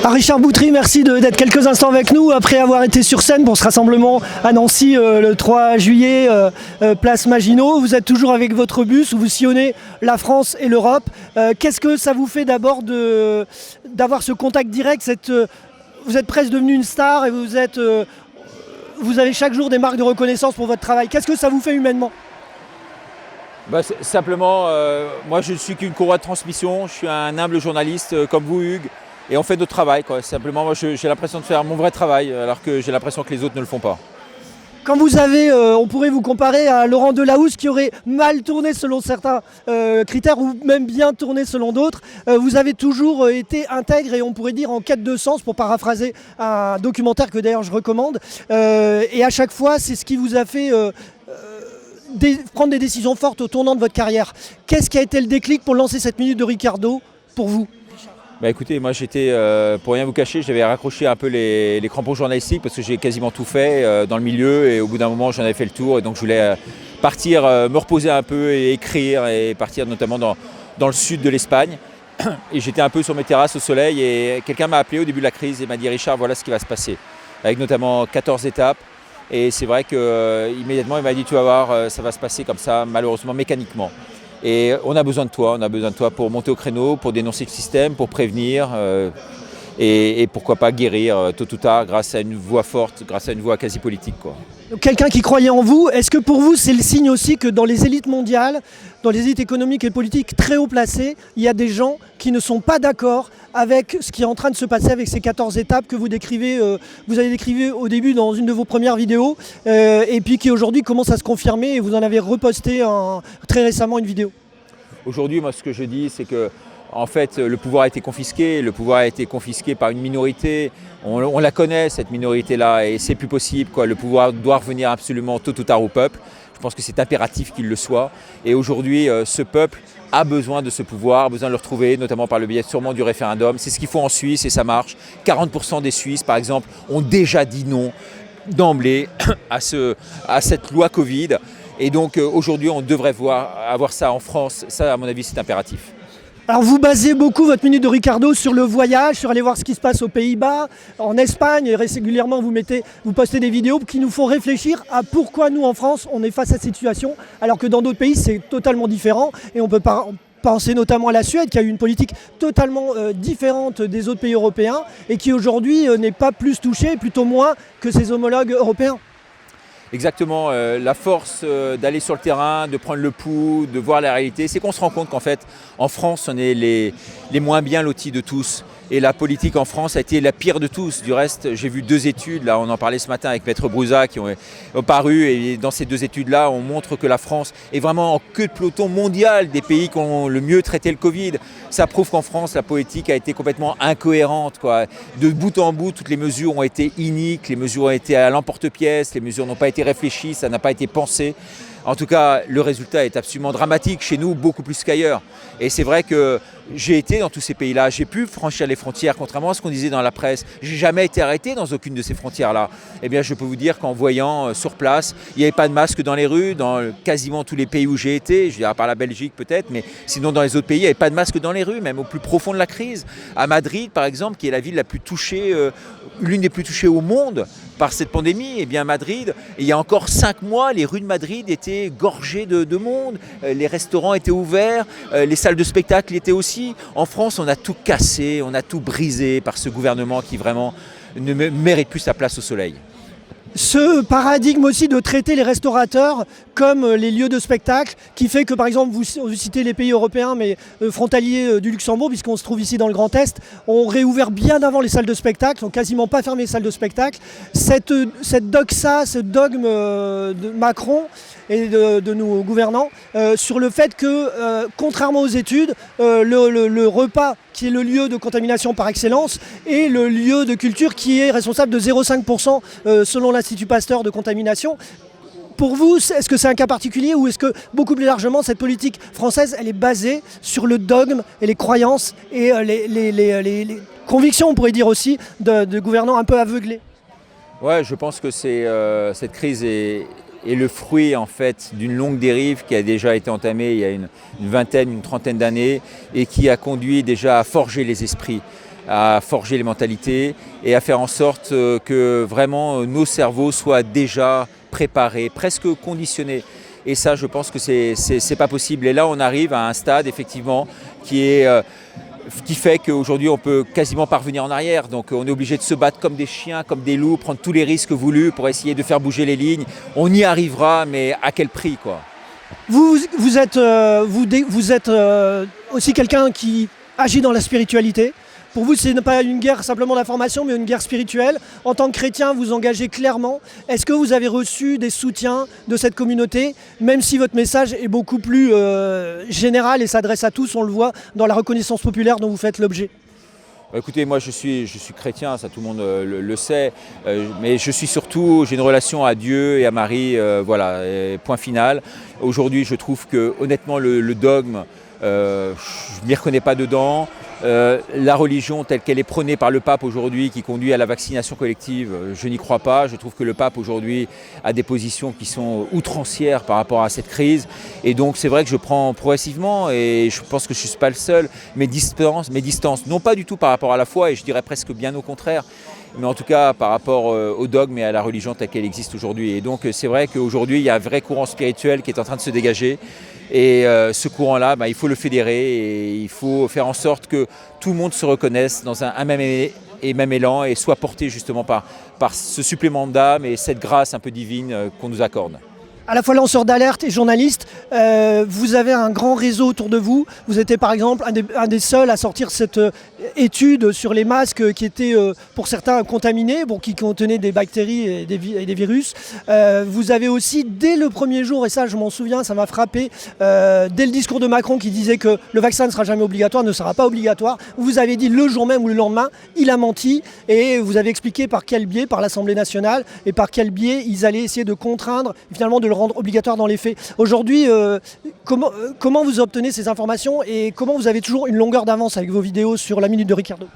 Richard Boutry, merci d'être quelques instants avec nous après avoir été sur scène pour ce rassemblement à Nancy le 3 juillet, place Maginot. Vous êtes toujours avec votre bus où vous sillonnez la France et l'Europe. Qu'est-ce que ça vous fait d'abord d'avoir ce contact direct vous êtes presque devenu une star et vous avez chaque jour des marques de reconnaissance pour votre travail. Qu'est-ce que ça vous fait humainement ? Simplement, moi je ne suis qu'une courroie de transmission. Je suis un humble journaliste comme vous, Hugues. Et on fait notre travail, quoi. Simplement, moi, j'ai l'impression de faire mon vrai travail, alors que j'ai l'impression que les autres ne le font pas. Quand vous avez, on pourrait vous comparer à Laurent Delahousse qui aurait mal tourné selon certains critères ou même bien tourné selon d'autres. Vous avez toujours été intègre et on pourrait dire en quête de sens, pour paraphraser un documentaire que d'ailleurs je recommande. Et à chaque fois, c'est ce qui vous a fait prendre des décisions fortes au tournant de votre carrière. Qu'est-ce qui a été le déclic pour lancer cette minute de Ricardo pour vous ? Écoutez, moi j'étais, pour rien vous cacher, j'avais raccroché un peu les crampons journalistiques parce que j'ai quasiment tout fait dans le milieu et au bout d'un moment j'en avais fait le tour et donc je voulais partir, me reposer un peu et écrire et partir notamment dans le sud de l'Espagne. Et j'étais un peu sur mes terrasses au soleil et quelqu'un m'a appelé au début de la crise et m'a dit « Richard, voilà ce qui va se passer » avec notamment 14 étapes. Et c'est vrai qu'immédiatement il m'a dit « Tu vas voir, ça va se passer comme ça, malheureusement mécaniquement ». Et on a besoin de toi pour monter au créneau, pour dénoncer le système, pour prévenir et pourquoi pas guérir tôt ou tard grâce à une voix forte, grâce à une voix quasi politique, quoi. Quelqu'un qui croyait en vous, est-ce que pour vous c'est le signe aussi que dans les élites mondiales, dans les élites économiques et politiques très haut placées, il y a des gens qui ne sont pas d'accord avec ce qui est en train de se passer avec ces 14 étapes que vous avez décrivé au début dans une de vos premières vidéos et puis qui aujourd'hui commence à se confirmer et vous en avez reposté très récemment une vidéo. Aujourd'hui, moi ce que je dis c'est que en fait, le pouvoir a été confisqué par une minorité. On la connaît, cette minorité-là, et c'est plus possible, quoi. Le pouvoir doit revenir absolument tôt ou tard au peuple. Je pense que c'est impératif qu'il le soit. Et aujourd'hui, ce peuple a besoin de ce pouvoir, a besoin de le retrouver, notamment par le biais sûrement du référendum. C'est ce qu'il faut en Suisse et ça marche. 40% des Suisses, par exemple, ont déjà dit non d'emblée à cette loi Covid. Et donc aujourd'hui, on devrait avoir ça en France. Ça, à mon avis, c'est impératif. Alors vous basez beaucoup votre minute de Ricardo sur le voyage, sur aller voir ce qui se passe aux Pays-Bas, en Espagne, et régulièrement vous postez des vidéos qui nous font réfléchir à pourquoi nous en France on est face à cette situation, alors que dans d'autres pays c'est totalement différent et on peut penser notamment à la Suède qui a eu une politique totalement différente des autres pays européens et qui aujourd'hui n'est pas plus touchée, plutôt moins que ses homologues européens. Exactement, la force d'aller sur le terrain, de prendre le pouls, de voir la réalité, c'est qu'on se rend compte qu'en fait, en France, on est les moins bien lotis de tous. Et la politique en France a été la pire de tous. Du reste, j'ai vu 2 études, là on en parlait ce matin avec Maître Brouza, qui ont paru. Et dans ces 2 études-là, on montre que la France est vraiment en queue de peloton mondial des pays qui ont le mieux traité le Covid. Ça prouve qu'en France, la politique a été complètement incohérente, quoi. De bout en bout, toutes les mesures ont été iniques, les mesures ont été à l'emporte-pièce, les mesures n'ont pas été réfléchies, ça n'a pas été pensé. En tout cas, le résultat est absolument dramatique chez nous, beaucoup plus qu'ailleurs. Et c'est vrai que j'ai été dans tous ces pays-là, j'ai pu franchir les frontières, contrairement à ce qu'on disait dans la presse. J'ai jamais été arrêté dans aucune de ces frontières-là. Eh bien, je peux vous dire qu'en voyant sur place, il n'y avait pas de masque dans les rues, dans quasiment tous les pays où j'ai été, je dirais à part la Belgique peut-être, mais sinon dans les autres pays, il n'y avait pas de masque dans les rues, même au plus profond de la crise. À Madrid, par exemple, qui est la ville la plus touchée, l'une des plus touchées au monde par cette pandémie, eh bien Madrid, il y a encore 5 mois, les rues de Madrid étaient gorgées de monde, les restaurants étaient ouverts, les salles de spectacle y étaient aussi. En France, on a tout cassé, on a tout brisé par ce gouvernement qui vraiment ne mérite plus sa place au soleil. Ce paradigme aussi de traiter les restaurateurs comme les lieux de spectacle qui fait que par exemple vous citez les pays européens mais frontaliers du Luxembourg puisqu'on se trouve ici dans le Grand Est ont réouvert bien avant les salles de spectacle, ont quasiment pas fermé les salles de spectacle. Cette doxa, ce dogme de Macron et de nos gouvernants sur le fait que contrairement aux études, le repas qui est le lieu de contamination par excellence et le lieu de culture qui est responsable de 0,5% selon l'Institut Pasteur de contamination. Pour vous, est-ce que c'est un cas particulier ou est-ce que beaucoup plus largement cette politique française elle est basée sur le dogme et les croyances et les convictions, on pourrait dire aussi, de gouvernants un peu aveuglés ? Ouais, je pense que cette crise est le fruit en fait d'une longue dérive qui a déjà été entamée il y a une vingtaine, une trentaine d'années et qui a conduit déjà à forger les esprits, à forger les mentalités et à faire en sorte que vraiment nos cerveaux soient déjà préparés, presque conditionnés. Et ça, je pense que c'est pas possible. Et là, on arrive à un stade, effectivement, qui fait qu'aujourd'hui, on peut quasiment pas revenir en arrière. Donc, on est obligé de se battre comme des chiens, comme des loups, prendre tous les risques voulus pour essayer de faire bouger les lignes. On y arrivera, mais à quel prix, quoi? Vous êtes aussi quelqu'un qui agit dans la spiritualité. Pour vous, ce n'est pas une guerre simplement d'information, mais une guerre spirituelle. En tant que chrétien, vous engagez clairement. Est-ce que vous avez reçu des soutiens de cette communauté, même si votre message est beaucoup plus général et s'adresse à tous, on le voit dans la reconnaissance populaire dont vous faites l'objet? Écoutez, moi je suis chrétien, ça tout le monde le sait, mais je suis surtout, j'ai une relation à Dieu et à Marie, voilà, point final. Aujourd'hui, je trouve que honnêtement le dogme, je ne m'y reconnais pas dedans. La religion telle qu'elle est prônée par le pape aujourd'hui qui conduit à la vaccination collective, je n'y crois pas. Je trouve que le pape aujourd'hui a des positions qui sont outrancières par rapport à cette crise. Et donc c'est vrai que je prends progressivement, et je pense que je ne suis pas le seul, mes distances, non pas du tout par rapport à la foi, et je dirais presque bien au contraire, mais en tout cas par rapport au dogme et à la religion telle qu'elle existe aujourd'hui. Et donc c'est vrai qu'aujourd'hui il y a un vrai courant spirituel qui est en train de se dégager. Et ce courant-là, il faut le fédérer et il faut faire en sorte que tout le monde se reconnaisse dans un même élan et soit porté justement par ce supplément d'âme et cette grâce un peu divine qu'on nous accorde. À la fois lanceur d'alerte et journaliste, vous avez un grand réseau autour de vous. Vous étiez par exemple un des seuls à sortir cette étude sur les masques qui étaient pour certains contaminés, qui contenaient des bactéries et des virus. Vous avez aussi, dès le premier jour, et ça je m'en souviens, ça m'a frappé, dès le discours de Macron qui disait que le vaccin ne sera jamais obligatoire, ne sera pas obligatoire, vous avez dit le jour même ou le lendemain, il a menti, et vous avez expliqué par quel biais, par l'Assemblée nationale, et par quel biais ils allaient essayer de contraindre, finalement de le rendre obligatoire dans les faits. Aujourd'hui, comment vous obtenez ces informations et comment vous avez toujours une longueur d'avance avec vos vidéos sur la Minute de Ricardo?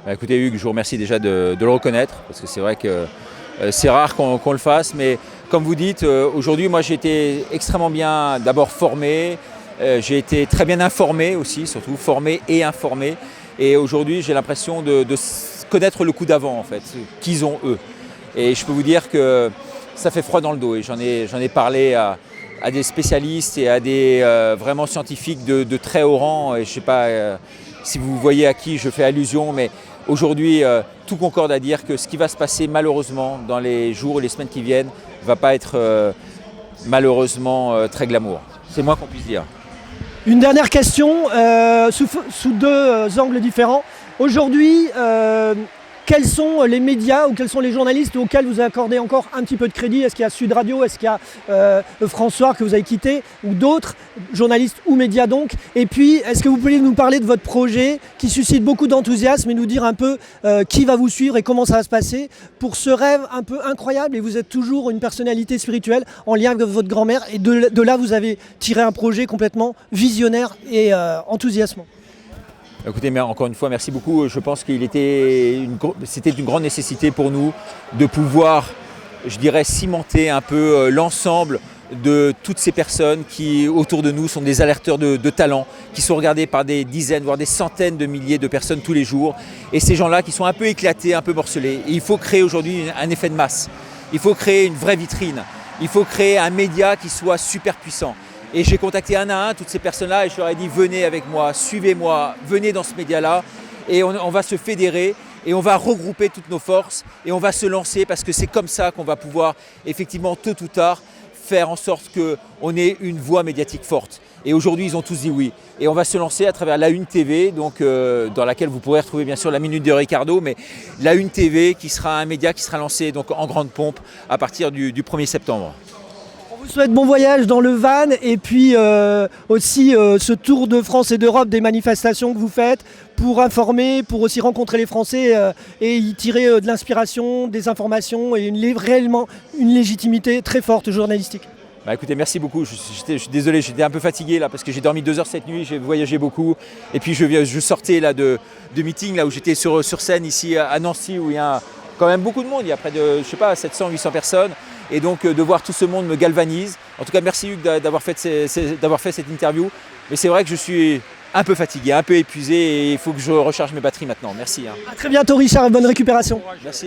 Écoutez Hugues, je vous remercie déjà de le reconnaître, parce que c'est vrai que c'est rare qu'on le fasse, mais comme vous dites, aujourd'hui moi j'ai été extrêmement bien d'abord formé, j'ai été très bien informé aussi, surtout formé et informé, et aujourd'hui j'ai l'impression de connaître le coup d'avant en fait, qu'ils ont eux. Et je peux vous dire que ça fait froid dans le dos, et j'en ai parlé à des spécialistes et à des vraiment scientifiques de très haut rang, et je ne sais pas si vous voyez à qui je fais allusion, mais aujourd'hui tout concorde à dire que ce qui va se passer malheureusement dans les jours et les semaines qui viennent ne va pas être malheureusement très glamour. C'est le moins qu'on puisse dire. Une dernière question sous deux angles différents. Aujourd'hui, quels sont les médias ou quels sont les journalistes auxquels vous accordez encore un petit peu de crédit? Est-ce qu'il y a Sud Radio, est-ce qu'il y a François que vous avez quitté, ou d'autres journalistes ou médias donc? Et puis, est-ce que vous pouvez nous parler de votre projet qui suscite beaucoup d'enthousiasme et nous dire un peu qui va vous suivre et comment ça va se passer pour ce rêve un peu incroyable? Et vous êtes toujours une personnalité spirituelle en lien avec votre grand-mère, et de là vous avez tiré un projet complètement visionnaire et enthousiasmant. Écoutez, mais encore une fois, merci beaucoup. Je pense qu'il c'était une grande nécessité pour nous de pouvoir, je dirais, cimenter un peu l'ensemble de toutes ces personnes qui, autour de nous, sont des alerteurs de talent, qui sont regardés par des dizaines, voire des centaines de milliers de personnes tous les jours. Et ces gens-là qui sont un peu éclatés, un peu morcelés. Et il faut créer aujourd'hui un effet de masse. Il faut créer une vraie vitrine. Il faut créer un média qui soit super puissant. Et j'ai contacté un à un toutes ces personnes-là et je leur ai dit venez avec moi, suivez-moi, venez dans ce média-là, et on va se fédérer et on va regrouper toutes nos forces et on va se lancer, parce que c'est comme ça qu'on va pouvoir effectivement tôt ou tard faire en sorte qu'on ait une voix médiatique forte. Et aujourd'hui ils ont tous dit oui. Et on va se lancer à travers La Une TV, donc, dans laquelle vous pourrez retrouver bien sûr la Minute de Ricardo, mais La Une TV qui sera un média qui sera lancé donc en grande pompe à partir du 1er septembre. Je vous souhaite bon voyage dans le van, et puis aussi ce tour de France et d'Europe des manifestations que vous faites pour informer, pour aussi rencontrer les Français et y tirer de l'inspiration, des informations et réellement une légitimité très forte journalistique. Écoutez, merci beaucoup. Je suis désolé, j'étais un peu fatigué là parce que j'ai dormi 2 heures cette nuit, j'ai voyagé beaucoup. Et puis je sortais là de meeting là où j'étais sur scène ici à Nancy, où il y a quand même beaucoup de monde. Il y a près de, 700-800 personnes. Et donc de voir tout ce monde me galvanise. En tout cas, merci Hugues d'avoir fait cette interview. Mais c'est vrai que je suis un peu fatigué, un peu épuisé et il faut que je recharge mes batteries maintenant. Merci. À très bientôt Richard et bonne récupération. Merci.